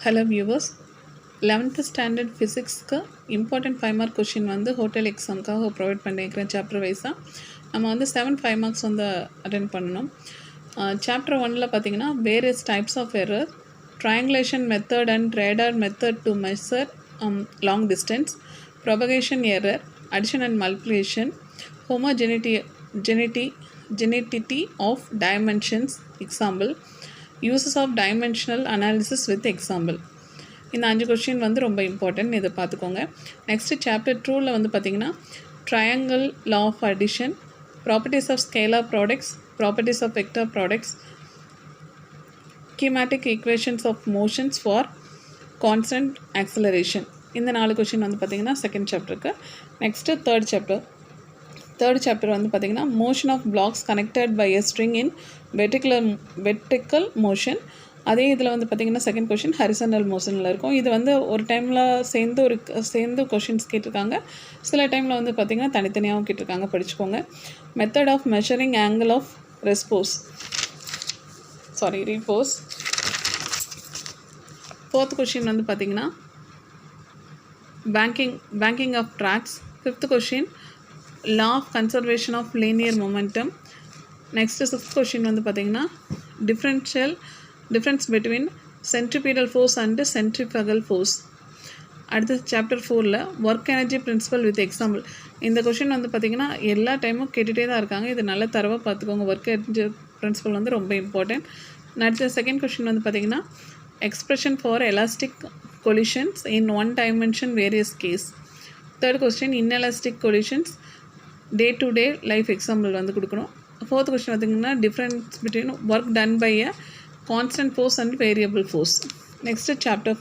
Hello viewers, 11th standard physics important 5 mark question வந்து hotel exam காக provide பண்ணியிருக்கிறேன் chapter வைஸாக. நம்ம வந்து 5 marks வந்து அட்டென்ட் பண்ணணும். சாப்டர் 1ல் பார்த்தீங்கன்னா various types of error, triangulation method and radar method to measure long distance, propagation error, addition and multiplication, homogeneity of dimensions example, uses of dimensional analysis with example. இந்த 5 question வந்து ரொம்ப important, இதை பார்த்துக்கோங்க. Next chapter 2ல் வந்து பார்த்திங்கன்னா triangle law of addition, properties of scalar products, properties of vector products, kinematic equations of motions for constant acceleration. இந்த 4 question வந்து பார்த்திங்கன்னா செகண்ட் சாப்டருக்கு. நெக்ஸ்ட்டு தேர்ட் சாப்டர் வந்து பார்த்திங்கன்னா motion of blocks connected by a string in vertical motion. அதே இதில் வந்து பார்த்திங்கன்னா செகண்ட் கொஷின் ஹரிசனல் மோஷனில் இருக்கும். இது வந்து ஒரு டைமில் சேர்ந்து கொஷின்ஸ் கேட்டிருக்காங்க, சில டைமில் வந்து பார்த்திங்கன்னா தனித்தனியாகவும் கேட்டிருக்காங்க, படிச்சுக்கோங்க. Method of measuring angle of repose. Fourth question வந்து பார்த்திங்கன்னா banking of tracks. Fifth question law of conservation of linear momentum. Next sixth question வந்து பார்த்திங்கன்னா difference between centripetal force and centrifugal force. அடுத்து சாப்டர் 4ல் work energy principle with example. இந்த question வந்து பார்த்திங்கன்னா எல்லா டைமும் கேட்டுகிட்டே தான் இருக்காங்க, இது நல்ல தரவாக பார்த்துக்கோங்க. ஒர்க் எனர்ஜி பிரின்சிபல் வந்து ரொம்ப இம்பார்ட்டன்ட். அடுத்த செகண்ட் கொஷின் வந்து பார்த்திங்கன்னா expression for elastic collisions in one dimension various case. Third question inelastic collisions day to day life example வந்து கொடுக்கணும். ஃபோர்த் கொஸ்டின் பார்த்திங்கன்னா difference between work done by a constant force and variable force. Next chapter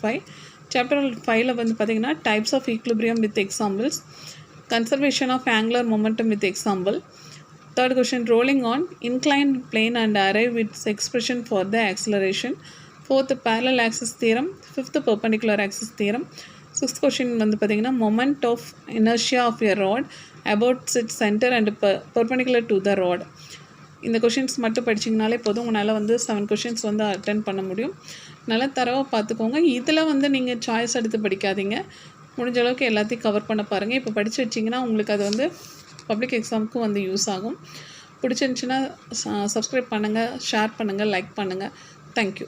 5ல் வந்து பார்த்திங்கன்னா types of equilibrium with examples, conservation of angular momentum with example. Third question rolling on inclined plane and arrive with expression for the acceleration. Fourth parallel axis theorem. Fifth perpendicular axis theorem. Sixth question வந்து பார்த்திங்கன்னா moment of inertia of a rod about its centre and perpendicular to the rod. இந்த questions மட்டும் படிச்சிங்கனாலே போதும், உங்களால் வந்து 7 questions வந்து attend பண்ண முடியும். நல்லா தரவாக பார்த்துக்கோங்க. இதில் வந்து நீங்கள் சாய்ஸ் எடுத்து படிக்காதீங்க, முடிஞ்ச அளவுக்கு எல்லாத்தையும் கவர் பண்ண பாருங்கள். இப்போ படித்து வச்சிங்கன்னா உங்களுக்கு அது வந்து பப்ளிக் எக்ஸாமுக்கும் வந்து யூஸ் ஆகும். பிடிச்சிருந்துச்சின்னா சப்ஸ்கிரைப் பண்ணுங்கள், ஷேர் பண்ணுங்கள், லைக் பண்ணுங்கள். தேங்க்யூ.